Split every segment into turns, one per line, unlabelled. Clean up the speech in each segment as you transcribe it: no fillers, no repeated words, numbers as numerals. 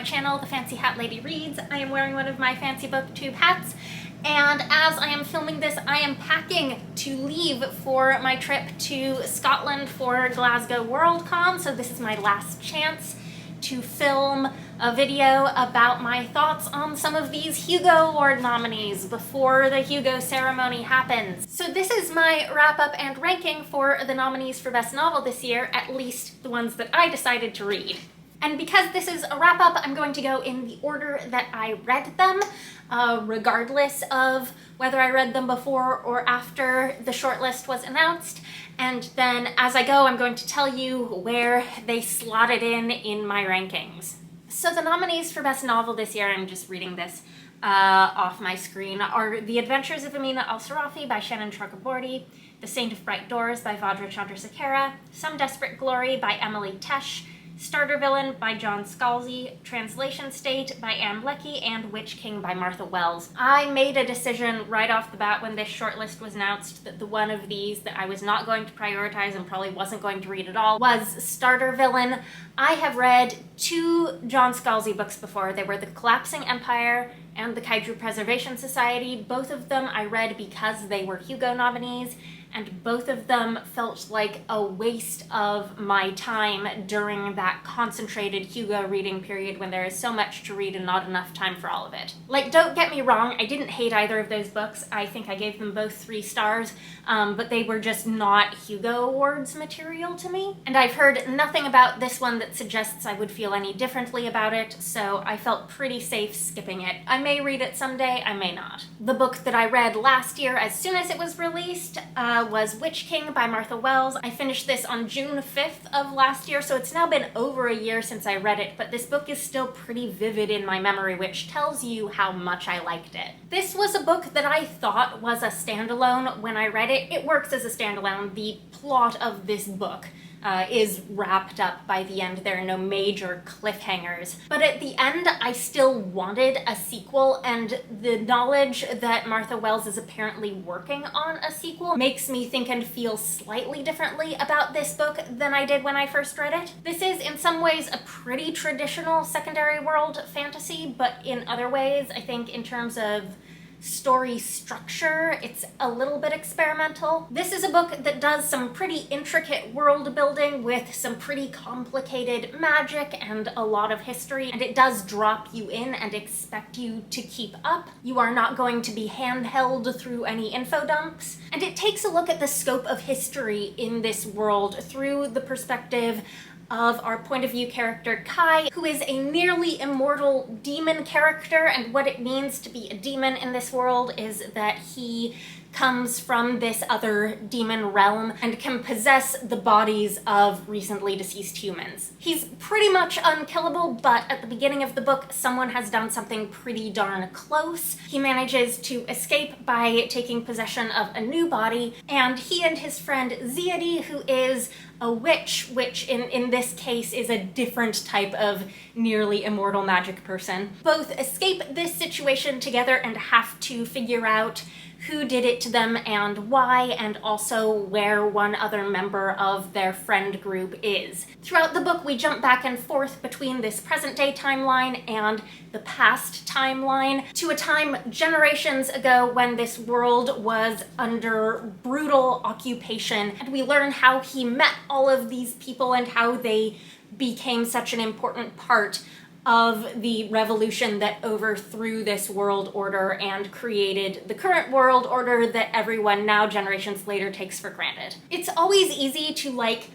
channel, The Fancy Hat Lady Reads. I am wearing one of my fancy booktube hats, and as I am filming this, I am packing to leave for my trip to Scotland for Glasgow Worldcon, so this is my last chance to film a video about my thoughts on some of these Hugo Award nominees before the Hugo ceremony happens. So this is my wrap-up and ranking for the nominees for Best Novel this year, at least the ones that I decided to read. And because this is a wrap-up, I'm going to go in the order that I read them, regardless of whether I read them before or after the shortlist was announced. And then as I go, I'm going to tell you where they slotted in my rankings. So the nominees for Best Novel this year, I'm just reading this off my screen, are The Adventures of Amina Al-Sirafi by Shannon Chakraborty, The Saint of Bright Doors by Vajra Chandrasekera, Some Desperate Glory by Emily Tesh, Starter Villain by John Scalzi, Translation State by Leckie, and Witch King by Martha Wells. I made a decision right off the bat when this shortlist was announced that the one of these that I was not going to prioritize and probably wasn't going to read at all was Starter Villain. I have read two John Scalzi books before. They were The Collapsing Empire and The Kaiju Preservation Society. Both of them I read because they were Hugo nominees, and both of them felt like a waste of my time during that concentrated Hugo reading period when there is so much to read and not enough time for all of it. Like, don't get me wrong, I didn't hate either of those books. I think I gave them both 3 stars, but they were just not Hugo Awards material to me. And I've heard nothing about this one that suggests I would feel any differently about it, so I felt pretty safe skipping it. I may read it someday, I may not. The book that I read last year as soon as it was released was Witch King by Martha Wells. I finished this on June 5th of last year, so it's now been over a year since I read it, but this book is still pretty vivid in my memory, which tells you how much I liked it. This was a book that I thought was a standalone when I read it. It works as a standalone. The plot of this book is wrapped up by the end. There are no major cliffhangers. But at the end, I still wanted a sequel, and the knowledge that Martha Wells is apparently working on a sequel makes me think and feel slightly differently about this book than I did when I first read it. This is in some ways a pretty traditional secondary world fantasy, but in other ways, I think in terms of story structure, it's a little bit experimental. This is a book that does some pretty intricate world building with some pretty complicated magic and a lot of history, and it does drop you in and expect you to keep up. You are not going to be handheld through any info dumps, and it takes a look at the scope of history in this world through the perspective of our point of view character Kai, who is a nearly immortal demon character, and what it means to be a demon in this world is that he comes from this other demon realm and can possess the bodies of recently deceased humans. He's pretty much unkillable, but at the beginning of the book, someone has done something pretty darn close. He manages to escape by taking possession of a new body, and he and his friend Ziadi, who is a witch, which in this case is a different type of nearly immortal magic person, both escape this situation together and have to figure out who did it to them and why, and also where one other member of their friend group is. Throughout the book, we jump back and forth between this present-day timeline and the past timeline to a time generations ago when this world was under brutal occupation, and we learn how he met all of these people and how they became such an important part of the revolution that overthrew this world order and created the current world order that everyone now, generations later, takes for granted. It's always easy to, like,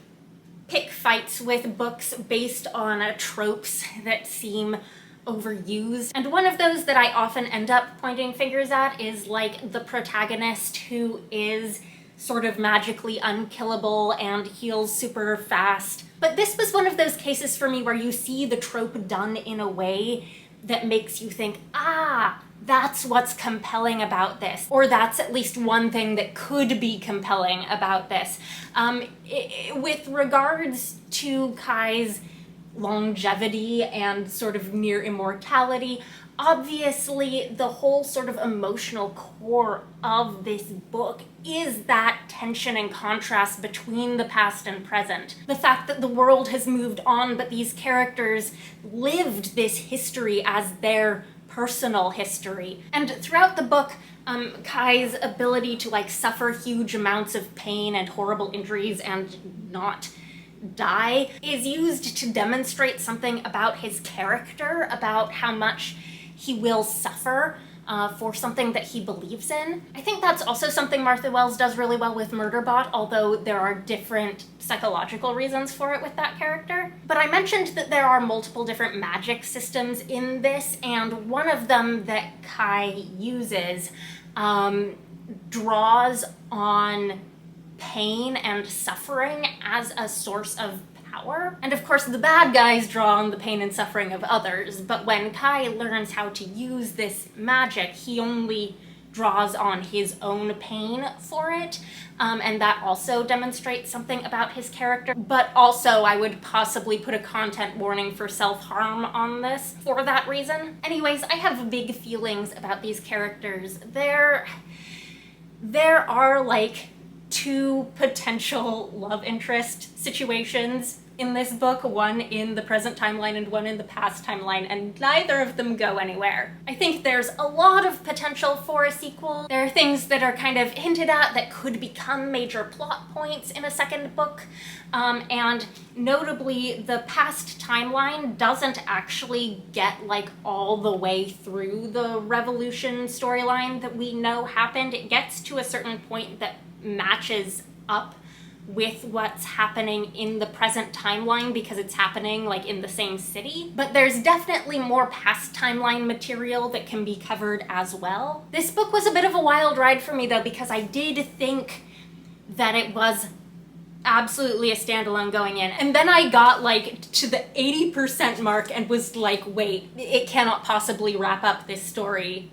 pick fights with books based on tropes that seem overused, and one of those that I often end up pointing fingers at is, like, the protagonist who is sort of magically unkillable and heals super fast. But this was one of those cases for me where you see the trope done in a way that makes you think, ah, that's what's compelling about this, or that's at least one thing that could be compelling about this. With regards to Kai's longevity and sort of near immortality, Obviously, the whole sort of emotional core of this book is that tension and contrast between the past and present. The fact that the world has moved on, but these characters lived this history as their personal history. And throughout the book, Kai's ability to like suffer huge amounts of pain and horrible injuries and not die is used to demonstrate something about his character, about how much he will suffer for something that he believes in. I think that's also something Martha Wells does really well with Murderbot, although there are different psychological reasons for it with that character. But I mentioned that there are multiple different magic systems in this, and one of them that Kai uses draws on pain and suffering as a source of power. And of course, the bad guys draw on the pain and suffering of others, but when Kai learns how to use this magic, he only draws on his own pain for it, and that also demonstrates something about his character. But also, I would possibly put a content warning for self-harm on this for that reason. Anyways, I have big feelings about these characters. There are like two potential love interest situations in this book, one in the present timeline and one in the past timeline, and neither of them go anywhere. I think there's a lot of potential for a sequel. There are things that are kind of hinted at that could become major plot points in a second book, and notably the past timeline doesn't actually get like all the way through the Revolution storyline that we know happened. It gets to a certain point that matches up with what's happening in the present timeline because it's happening like in the same city. But there's definitely more past timeline material that can be covered as well. This book was a bit of a wild ride for me though, because I did think that it was absolutely a standalone going in. And then I got like to the 80% mark and was like, wait, it cannot possibly wrap up this story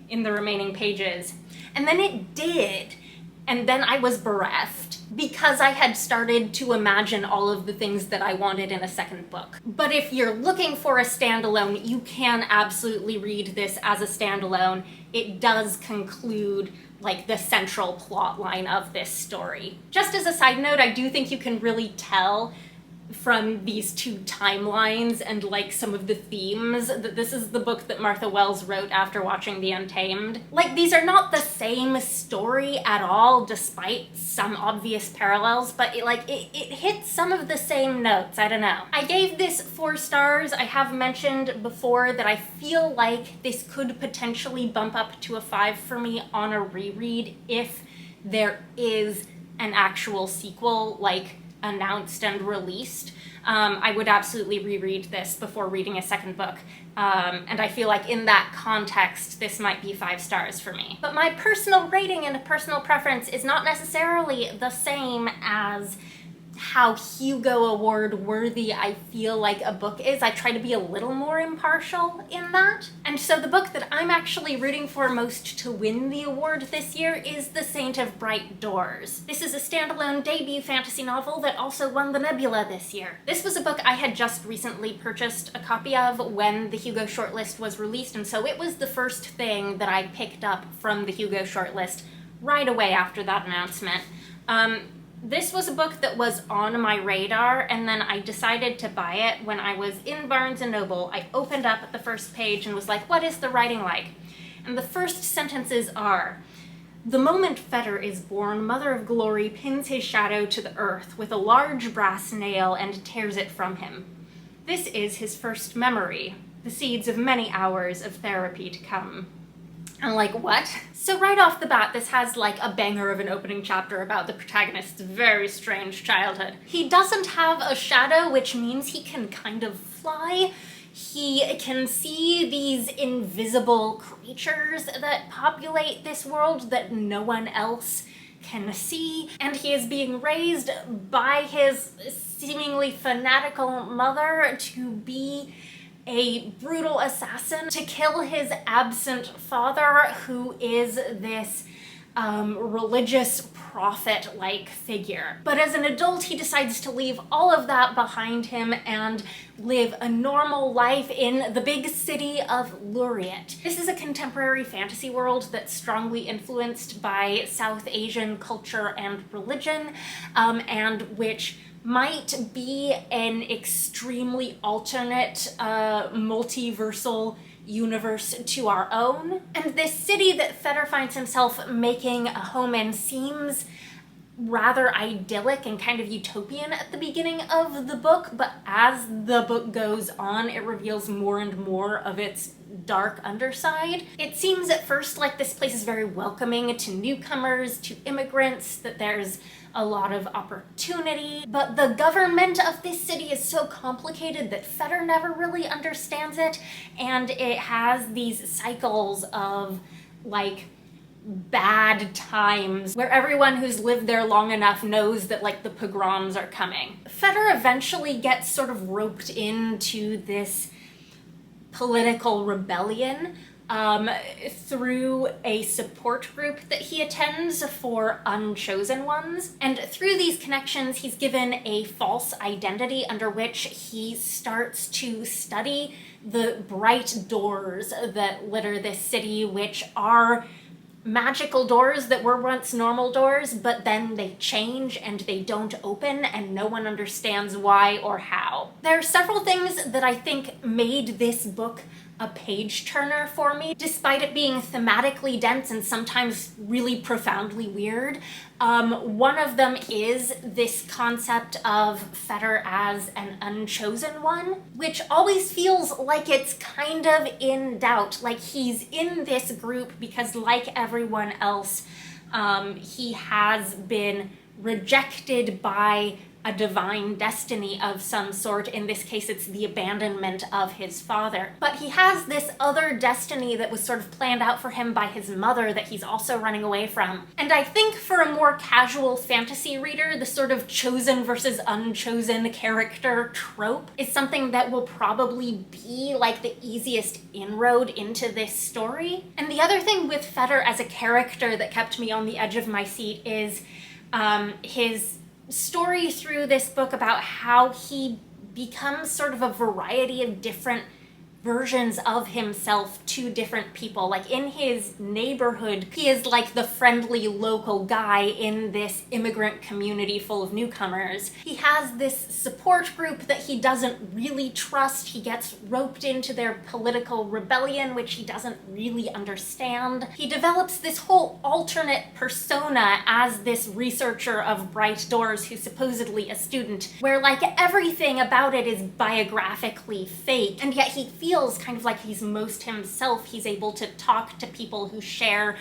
in the remaining pages. And then it did. And then I was bereft because I had started to imagine all of the things that I wanted in a second book. But if you're looking for a standalone, you can absolutely read this as a standalone. It does conclude like the central plot line of this story. Just as a side note, I do think you can really tell from these two timelines and like some of the themes that this is the book that Martha Wells wrote after watching The Untamed. Like, these are not the same story at all, despite some obvious parallels, but it hits some of the same notes. I don't know. I gave this 4 stars. I have mentioned before that I feel like this could potentially bump up to a 5 for me on a reread if there is an actual sequel, like announced and released. I would absolutely reread this before reading a second book. And I feel like in that context, this might be 5 stars for me. But my personal rating and personal preference is not necessarily the same as how Hugo Award worthy I feel like a book is. I try to be a little more impartial in that. And so the book that I'm actually rooting for most to win the award this year is The Saint of Bright Doors. This is a standalone debut fantasy novel that also won the Nebula this year. This was a book I had just recently purchased a copy of when the Hugo Shortlist was released, and so it was the first thing that I picked up from the Hugo Shortlist right away after that announcement. This was a book that was on my radar, and then I decided to buy it when I was in Barnes & Noble. I opened up the first page and was like, what is the writing like? And the first sentences are, "The moment Fetter is born, Mother of Glory pins his shadow to the earth with a large brass nail and tears it from him. This is his first memory, the seeds of many hours of therapy to come." I'm like, what? So right off the bat, this has like a banger of an opening chapter about the protagonist's very strange childhood. He doesn't have a shadow, which means he can kind of fly. He can see these invisible creatures that populate this world that no one else can see, and he is being raised by his seemingly fanatical mother to be a brutal assassin, to kill his absent father, who is this religious prophet-like figure. But as an adult, he decides to leave all of that behind him and live a normal life in the big city of Luriat. This is a contemporary fantasy world that's strongly influenced by South Asian culture and religion, and which might be an extremely alternate, multiversal universe to our own. And this city that Feder finds himself making a home in seems rather idyllic and kind of utopian at the beginning of the book, but as the book goes on, it reveals more and more of its dark underside. It seems at first like this place is very welcoming to newcomers, to immigrants, that there's a lot of opportunity, but the government of this city is so complicated that Feder never really understands it, and it has these cycles of like bad times where everyone who's lived there long enough knows that like the pogroms are coming. Feder eventually gets sort of roped into this political rebellion through a support group that he attends for unchosen ones. And through these connections, he's given a false identity under which he starts to study the bright doors that litter this city, which are magical doors that were once normal doors, but then they change and they don't open and no one understands why or how. There are several things that I think made this book a page turner for me, despite it being thematically dense and sometimes really profoundly weird. One of them is this concept of Feder as an unchosen one, which always feels like it's kind of in doubt, like he's in this group because like everyone else, he has been rejected by a divine destiny of some sort. In this case, it's the abandonment of his father. But he has this other destiny that was sort of planned out for him by his mother that he's also running away from. And I think for a more casual fantasy reader, the sort of chosen versus unchosen character trope is something that will probably be like the easiest inroad into this story. And the other thing with Feder as a character that kept me on the edge of my seat is his story through this book about how he becomes sort of a variety of different versions of himself to different people. Like in his neighborhood, he is like the friendly local guy in this immigrant community full of newcomers. He has this support group that he doesn't really trust. He gets roped into their political rebellion, which he doesn't really understand. He develops this whole alternate persona as this researcher of bright doors who's supposedly a student, where like everything about it is biographically fake, and yet he feels kind of like he's most himself. He's able to talk to people who share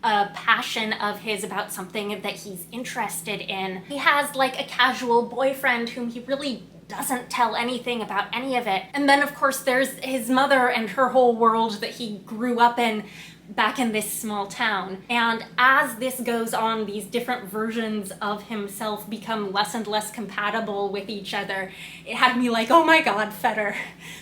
a passion of his about something that he's interested in. He has like a casual boyfriend whom he really doesn't tell anything about any of it. And then of course there's his mother and her whole world that he grew up in back in this small town. And as this goes on, these different versions of himself become less and less compatible with each other. It had me like, oh my God, Feder,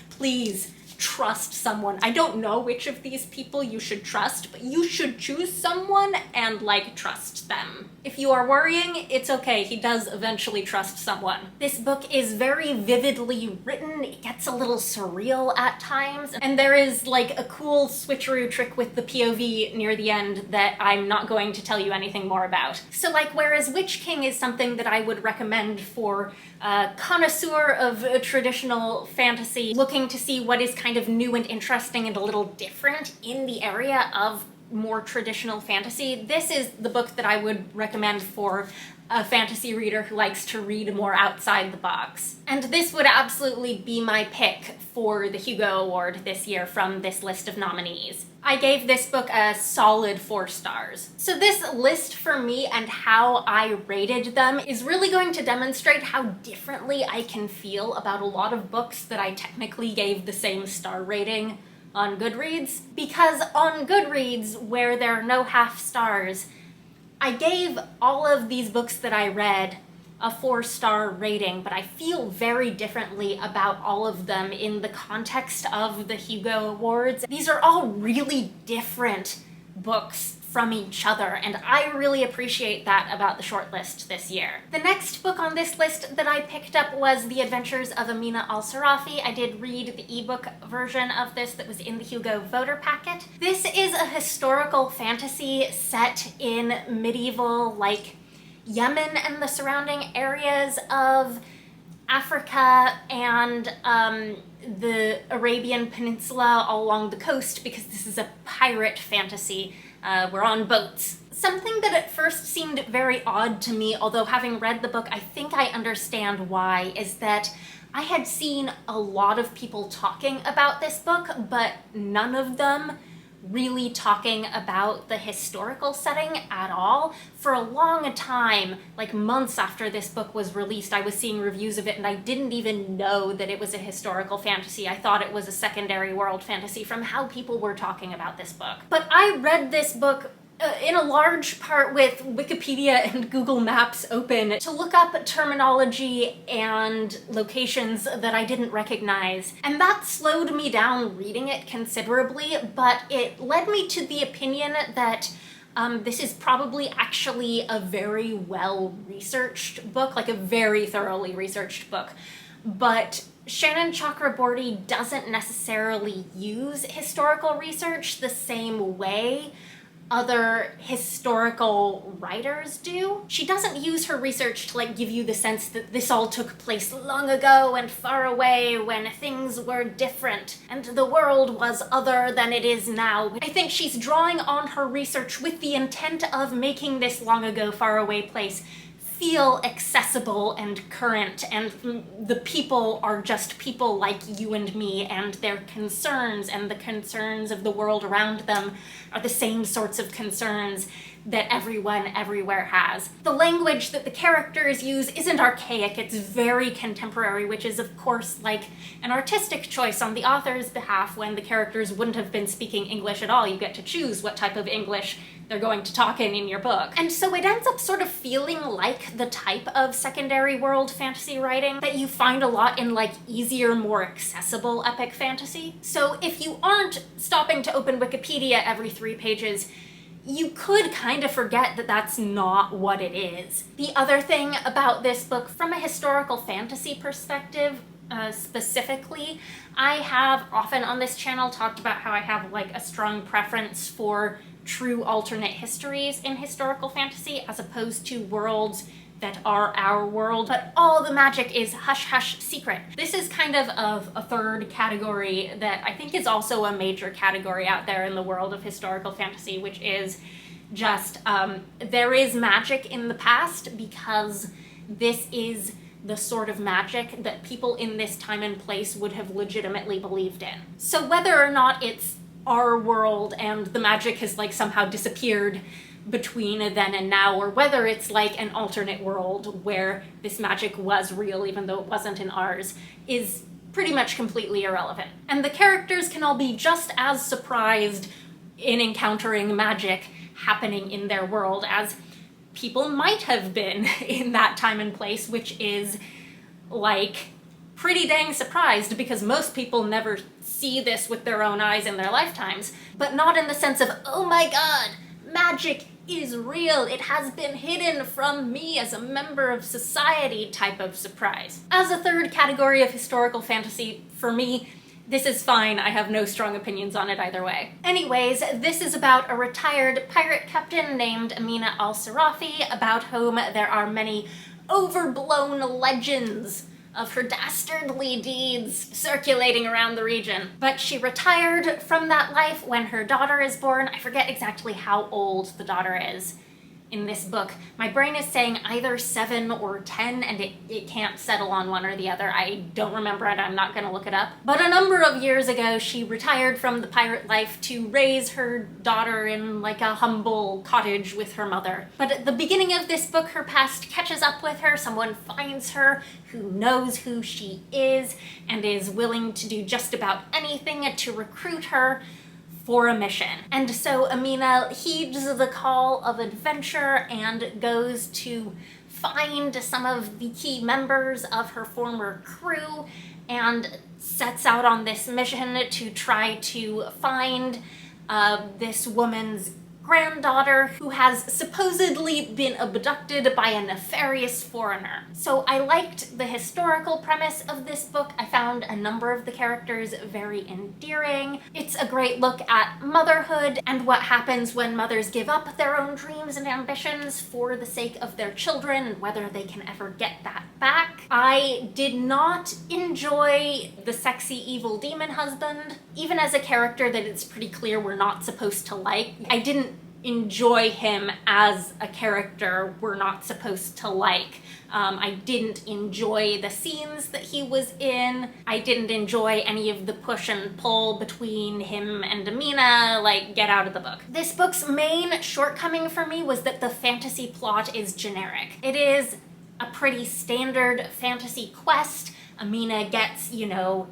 please trust someone. I don't know which of these people you should trust, but you should choose someone and like trust them. If you are worrying, it's okay. He does eventually trust someone. This book is very vividly written. It gets a little surreal at times, and there is like a cool switcheroo trick with the POV near the end that I'm not going to tell you anything more about. So like, whereas Witch King is something that I would recommend for a connoisseur of traditional fantasy looking to see what is kind of new and interesting and a little different in the area of more traditional fantasy, this is the book that I would recommend for a fantasy reader who likes to read more outside the box. And this would absolutely be my pick for the Hugo Award this year from this list of nominees. I gave this book a solid 4 stars. So this list for me and how I rated them is really going to demonstrate how differently I can feel about a lot of books that I technically gave the same star rating on Goodreads. Because on Goodreads, where there are no half stars, I gave all of these books that I read a 4-star rating, but I feel very differently about all of them in the context of the Hugo Awards. These are all really different books from each other, and I really appreciate that about the shortlist this year. The next book on this list that I picked up was The Adventures of Amina Al-Sirafi. I did read the ebook version of this that was in the Hugo voter packet. This is a historical fantasy set in medieval, like, Yemen and the surrounding areas of Africa and the Arabian Peninsula all along the coast, because this is a pirate fantasy. We're on boats. Something that at first seemed very odd to me, although having read the book, I think I understand why, is that I had seen a lot of people talking about this book, but none of them really talking about the historical setting at all. For a long time, like months after this book was released, I was seeing reviews of it and I didn't even know that it was a historical fantasy. I thought it was a secondary world fantasy from how people were talking about this book. But I read this book in a large part with Wikipedia and Google Maps open to look up terminology and locations that I didn't recognize. And that slowed me down reading it considerably, but it led me to the opinion that this is probably actually a very well-researched book, like a very thoroughly researched book. But Shannon Chakraborty doesn't necessarily use historical research the same way other historical writers do. She doesn't use her research to like give you the sense that this all took place long ago and far away when things were different and the world was other than it is now. I think she's drawing on her research with the intent of making this long ago, far away place feel accessible and current, and the people are just people like you and me, and their concerns and the concerns of the world around them are the same sorts of concerns that everyone everywhere has. The language that the characters use isn't archaic, it's very contemporary, which is of course like an artistic choice on the author's behalf. When the characters wouldn't have been speaking English at all, you get to choose what type of English they're going to talk in your book. And so it ends up sort of feeling like the type of secondary world fantasy writing that you find a lot in like easier, more accessible epic fantasy. So if you aren't stopping to open Wikipedia every 3 pages, you could kind of forget that that's not what it is. The other thing about this book, from a historical fantasy perspective, specifically, I have often on this channel talked about how I have like a strong preference for true alternate histories in historical fantasy as opposed to worlds that are our world, but all the magic is hush-hush secret. This is kind of a third category that I think is also a major category out there in the world of historical fantasy, which is just there is magic in the past because this is the sort of magic that people in this time and place would have legitimately believed in. So whether or not it's our world and the magic has like somehow disappeared between then and now, or whether it's like an alternate world where this magic was real even though it wasn't in ours, is pretty much completely irrelevant. And the characters can all be just as surprised in encountering magic happening in their world as people might have been in that time and place, which is like pretty dang surprised because most people never see this with their own eyes in their lifetimes, but not in the sense of, oh my god, magic is real, it has been hidden from me as a member of society type of surprise. As a third category of historical fantasy, for me, this is fine. I have no strong opinions on it either way. Anyways, this is about a retired pirate captain named Amina Al-Sirafi, about whom there are many overblown legends of her dastardly deeds circulating around the region. But she retired from that life when her daughter is born. I forget exactly how old the daughter is in this book. My brain is saying either 7 or 10, and it can't settle on one or the other. I don't remember it, I'm not gonna look it up. But a number of years ago, she retired from the pirate life to raise her daughter in like a humble cottage with her mother. But at the beginning of this book, her past catches up with her. Someone finds her who knows who she is and is willing to do just about anything to recruit her for a mission. And so Amina heeds the call of adventure and goes to find some of the key members of her former crew and sets out on this mission to try to find this woman's granddaughter who has supposedly been abducted by a nefarious foreigner. So I liked the historical premise of this book. I found a number of the characters very endearing. It's a great look at motherhood and what happens when mothers give up their own dreams and ambitions for the sake of their children and whether they can ever get that back. I did not enjoy the sexy evil demon husband, even as a character that it's pretty clear we're not supposed to like. I didn't enjoy him as a character we're not supposed to like. I didn't enjoy the scenes that he was in. I didn't enjoy any of the push and pull between him and Amina, like, get out of the book. This book's main shortcoming for me was that the fantasy plot is generic. It is a pretty standard fantasy quest. Amina gets, you know,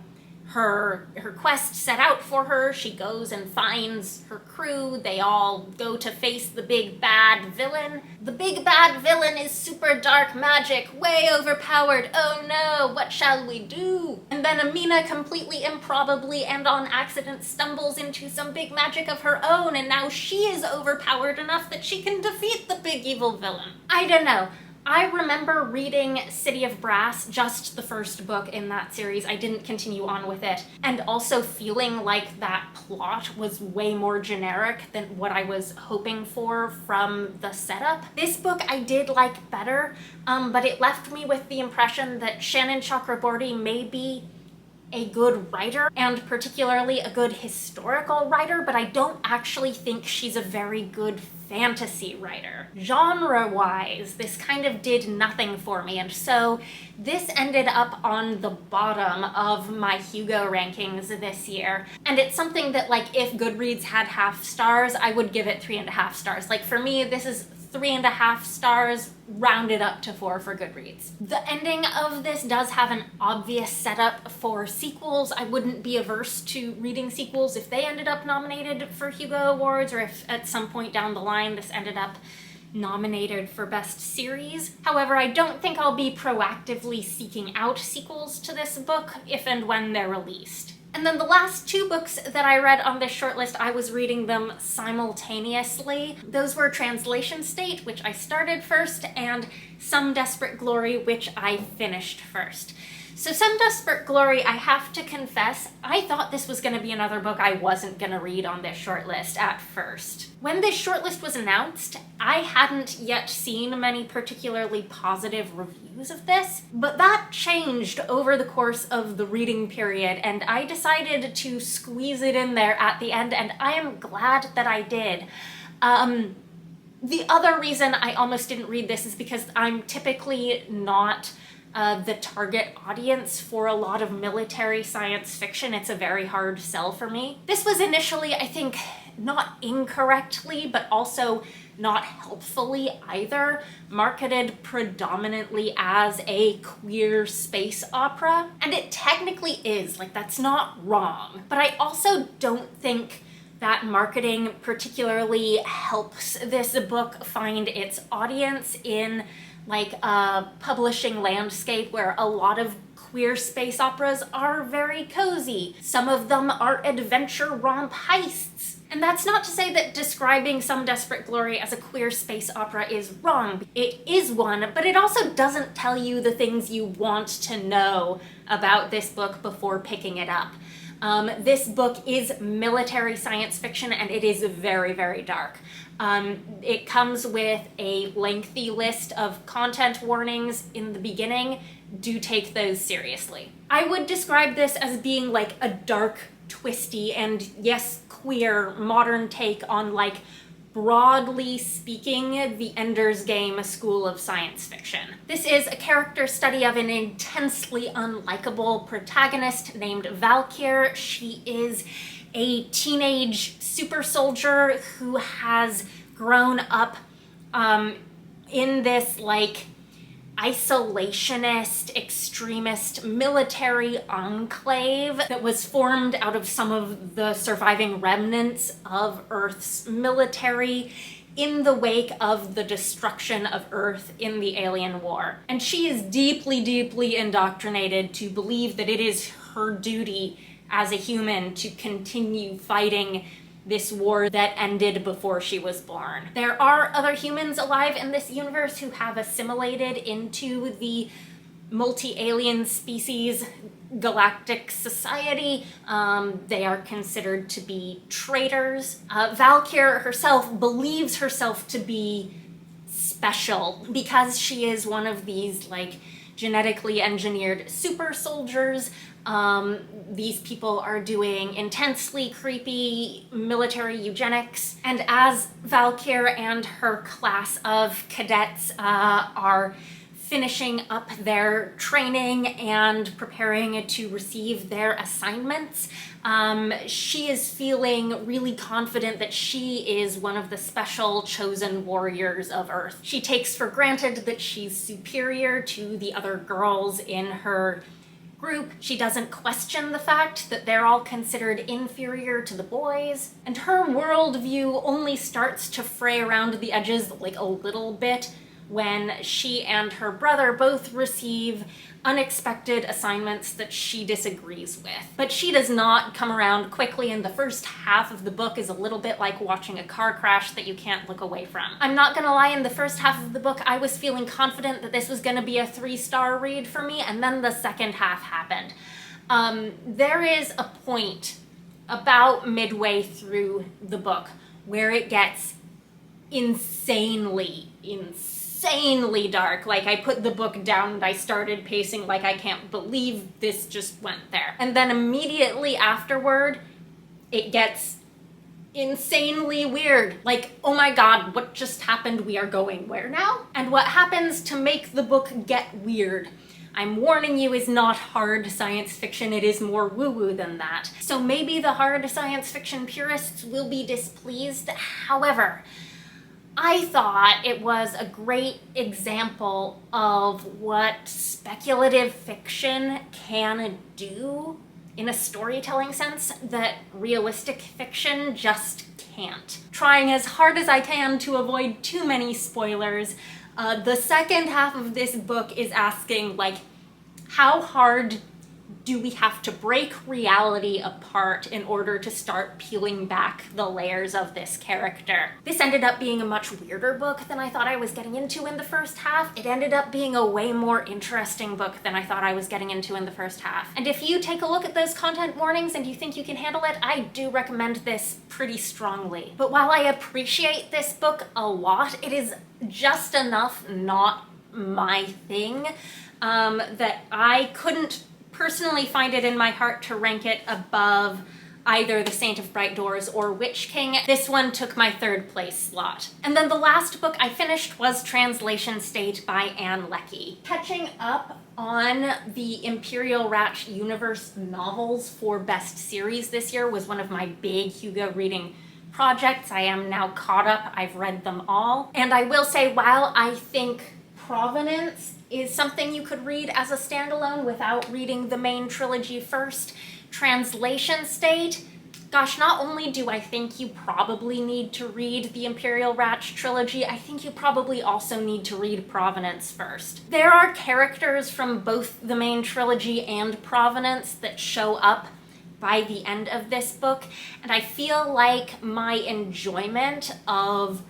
her quest set out for her. She goes and finds her crew. They all go to face the big bad villain. The big bad villain is super dark magic, way overpowered. Oh no, what shall we do? And then Amina completely improbably and on accident stumbles into some big magic of her own, and now she is overpowered enough that she can defeat the big evil villain. I don't know. I remember reading City of Brass, just the first book in that series. I didn't continue on with it, and also feeling like that plot was way more generic than what I was hoping for from the setup. This book I did like better, but it left me with the impression that Shannon Chakraborty may be a good writer, and particularly a good historical writer, but I don't actually think she's a very good fantasy writer. Genre-wise, this kind of did nothing for me, and so this ended up on the bottom of my Hugo rankings this year. And it's something that, like, if Goodreads had half stars, I would give it 3.5 stars. Like, for me, this is 3.5 stars, rounded up to 4 for Goodreads. The ending of this does have an obvious setup for sequels. I wouldn't be averse to reading sequels if they ended up nominated for Hugo Awards, or if at some point down the line this ended up nominated for Best Series. However, I don't think I'll be proactively seeking out sequels to this book if and when they're released. And then the last 2 books that I read on this shortlist, I was reading them simultaneously. Those were Translation State, which I started first, and Some Desperate Glory, which I finished first. So Some Desperate Glory, I have to confess, I thought this was going to be another book I wasn't going to read on this shortlist at first. When this shortlist was announced, I hadn't yet seen many particularly positive reviews of this, but that changed over the course of the reading period, and I decided to squeeze it in there at the end, and I am glad that I did. The other reason I almost didn't read this is because I'm typically not the target audience for a lot of military science fiction. It's a very hard sell for me. This was initially, I think, not incorrectly, but also not helpfully either, marketed predominantly as a queer space opera. And it technically is, like, that's not wrong. But I also don't think that marketing particularly helps this book find its audience in, like, a publishing landscape where a lot of queer space operas are very cozy. Some of them are adventure romp heists. And that's not to say that describing Some Desperate Glory as a queer space opera is wrong. It is one, but it also doesn't tell you the things you want to know about this book before picking it up. This book is military science fiction, and it is very, very dark. It comes with a lengthy list of content warnings in the beginning. Do take those seriously. I would describe this as being like a dark, twisty, and yes, queer modern take on, like, broadly speaking, the Ender's Game school of science fiction. This is a character study of an intensely unlikable protagonist named Valkyr. She is a teenage super soldier who has grown up in this, like, isolationist, extremist military enclave that was formed out of some of the surviving remnants of Earth's military in the wake of the destruction of Earth in the Alien War. And she is deeply, deeply indoctrinated to believe that it is her duty as a human to continue fighting this war that ended before she was born. There are other humans alive in this universe who have assimilated into the multi-alien species galactic society. They are considered to be traitors. Valkyr herself believes herself to be special because she is one of these like genetically engineered super soldiers. These people are doing intensely creepy military eugenics, and as Valkyr and her class of cadets are finishing up their training and preparing to receive their assignments, she is feeling really confident that she is one of the special chosen warriors of Earth. She takes for granted that she's superior to the other girls in her group. She doesn't question the fact that they're all considered inferior to the boys, and her worldview only starts to fray around the edges like a little bit when she and her brother both receive unexpected assignments that she disagrees with. But she does not come around quickly, and the first half of the book is a little bit like watching a car crash that you can't look away from. I'm not gonna lie, in the first half of the book I was feeling confident that this was gonna be a 3-star read for me, and then the second half happened. There is a point about midway through the book where it gets insanely dark. Like, I put the book down and I started pacing like I can't believe this just went there. And then immediately afterward, it gets insanely weird. Like, oh my god, what just happened? We are going where now? And what happens to make the book get weird, I'm warning you, is not hard science fiction. It is more woo-woo than that. So maybe the hard science fiction purists will be displeased. However, I thought it was a great example of what speculative fiction can do in a storytelling sense that realistic fiction just can't. Trying as hard as I can to avoid too many spoilers, the second half of this book is asking, like, how hard do we have to break reality apart in order to start peeling back the layers of this character? This ended up being a much weirder book than I thought I was getting into in the first half. It ended up being a way more interesting book than I thought I was getting into in the first half. And if you take a look at those content warnings and you think you can handle it, I do recommend this pretty strongly. But while I appreciate this book a lot, it is just enough not my thing that I couldn't personally find it in my heart to rank it above either The Saint of Bright Doors or Witch King. This one took my third place slot. And then the last book I finished was Translation State by Ann Leckie. Catching up on the Imperial Ratch universe novels for Best Series this year was one of my big Hugo reading projects. I am now caught up. I've read them all. And I will say, while I think Provenance is something you could read as a standalone without reading the main trilogy first, Translation State, gosh, not only do I think you probably need to read the Imperial Ratch trilogy, I think you probably also need to read Provenance first. There are characters from both the main trilogy and Provenance that show up by the end of this book, and I feel like my enjoyment of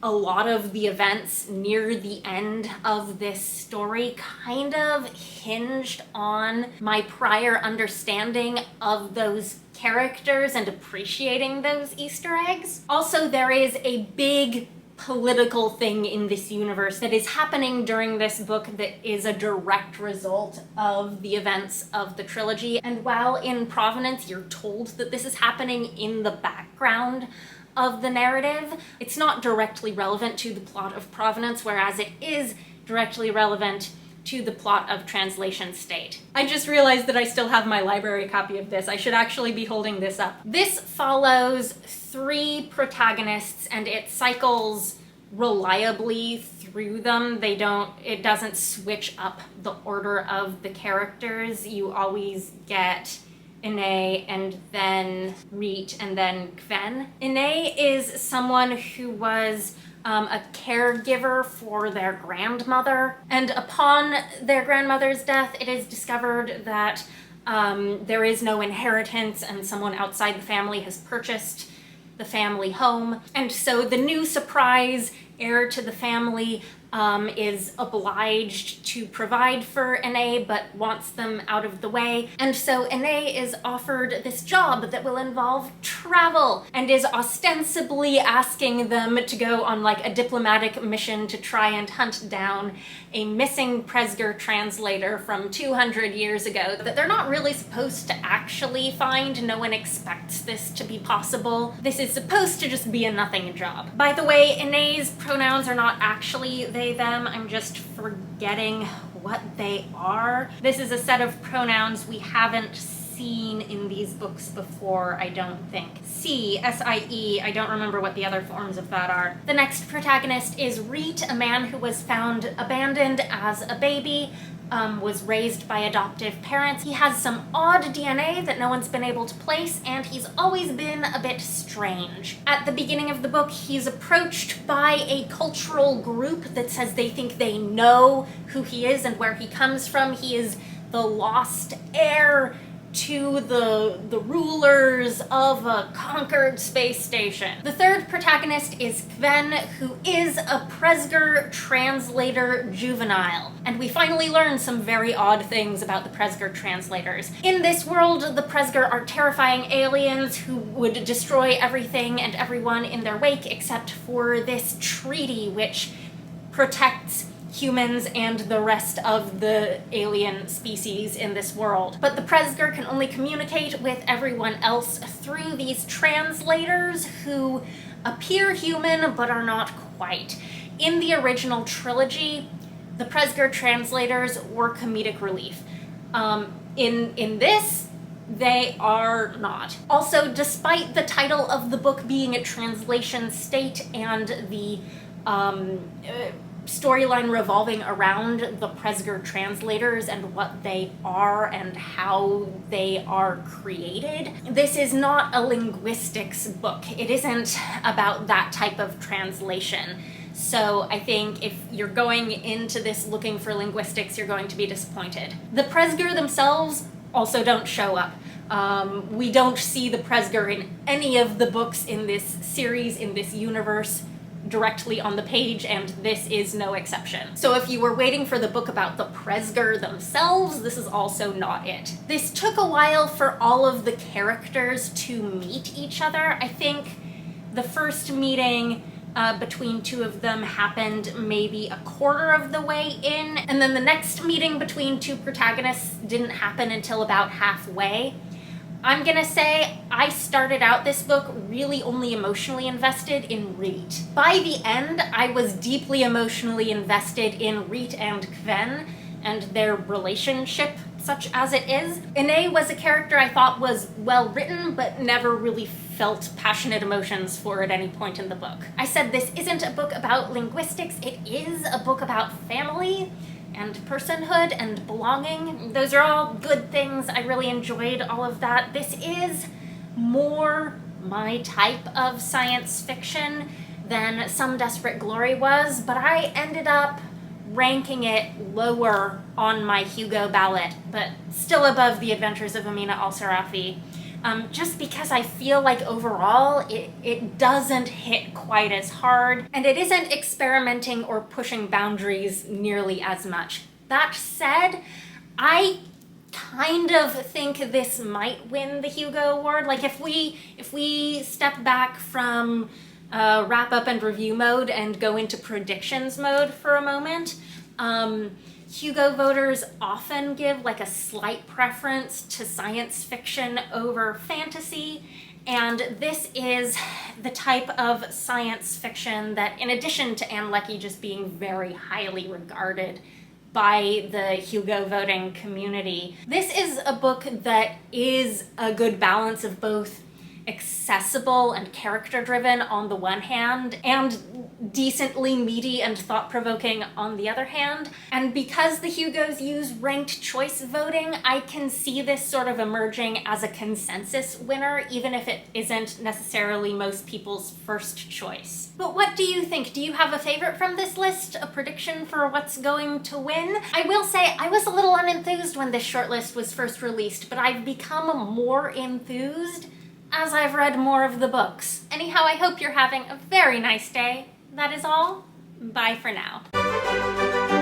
a lot of the events near the end of this story kind of hinged on my prior understanding of those characters and appreciating those Easter eggs. Also, there is a big political thing in this universe that is happening during this book that is a direct result of the events of the trilogy. And while in Provenance you're told that this is happening in the background of the narrative, it's not directly relevant to the plot of Provenance, whereas it is directly relevant to the plot of Translation State. I just realized that I still have my library copy of this. I should actually be holding this up. This follows 3 protagonists and it cycles reliably through them. It doesn't switch up the order of the characters. You always get Ine and then Reet and then Kven. Ine is someone who was a caregiver for their grandmother, and upon their grandmother's death it is discovered that there is no inheritance and someone outside the family has purchased the family home. And so the new surprise heir to the family is obliged to provide for Ine, but wants them out of the way. And so Ine is offered this job that will involve travel and is ostensibly asking them to go on like a diplomatic mission to try and hunt down a missing Presger translator from 200 years ago that they're not really supposed to actually find. No one expects this to be possible. This is supposed to just be a nothing job. By the way, Ine's pronouns are not actually they, them. I'm just forgetting what they are. This is a set of pronouns we haven't seen in these books before, I don't think. Sie, S-I-E, I don't remember what the other forms of that are. The next protagonist is Reet, a man who was found abandoned as a baby, was raised by adoptive parents. He has some odd DNA that no one's been able to place, and he's always been a bit strange. At the beginning of the book, he's approached by a cultural group that says they think they know who he is and where he comes from. He is the lost heir to the rulers of a conquered space station. The third protagonist is Kven, who is a Presger translator juvenile. And we finally learn some very odd things about the Presger translators. In this world, the Presger are terrifying aliens who would destroy everything and everyone in their wake except for this treaty which protects humans and the rest of the alien species in this world. But the Presger can only communicate with everyone else through these translators who appear human but are not quite. In the original trilogy, the Presger translators were comedic relief. In this, they are not. Also, despite the title of the book being a translation state and the storyline revolving around the Presger translators and what they are and how they are created, this is not a linguistics book. It isn't about that type of translation. So I think if you're going into this looking for linguistics, you're going to be disappointed. The Presger themselves also don't show up. We don't see the Presger in any of the books in this series, in this universe, directly on the page, and this is no exception. So if you were waiting for the book about the Presger themselves, this is also not it. This took a while for all of the characters to meet each other. I think the first meeting between two of them happened maybe a quarter of the way in, and then the next meeting between two protagonists didn't happen until about halfway. I'm gonna say I started out this book really only emotionally invested in Reet. By the end, I was deeply emotionally invested in Reet and Kven and their relationship, such as it is. Ine was a character I thought was well written, but never really felt passionate emotions for at any point in the book. I said this isn't a book about linguistics, it is a book about family and personhood and belonging. Those are all good things. I really enjoyed all of that. This is more my type of science fiction than Some Desperate Glory was, but I ended up ranking it lower on my Hugo ballot, but still above The Adventures of Amina Al-Sirafi. Just because I feel like overall it doesn't hit quite as hard, and it isn't experimenting or pushing boundaries nearly as much. That said, I kind of think this might win the Hugo Award. Like if we step back from wrap up and review mode and go into predictions mode for a moment, Hugo voters often give like a slight preference to science fiction over fantasy, and this is the type of science fiction that, in addition to Leckie just being very highly regarded by the Hugo voting community, this is a book that is a good balance of both accessible and character-driven on the one hand, and decently meaty and thought-provoking on the other hand. And because the Hugos use ranked choice voting, I can see this sort of emerging as a consensus winner, even if it isn't necessarily most people's first choice. But what do you think? Do you have a favorite from this list? A prediction for what's going to win? I will say I was a little unenthused when this shortlist was first released, but I've become more enthused as I've read more of the books. Anyhow, I hope you're having a very nice day. That is all. Bye for now.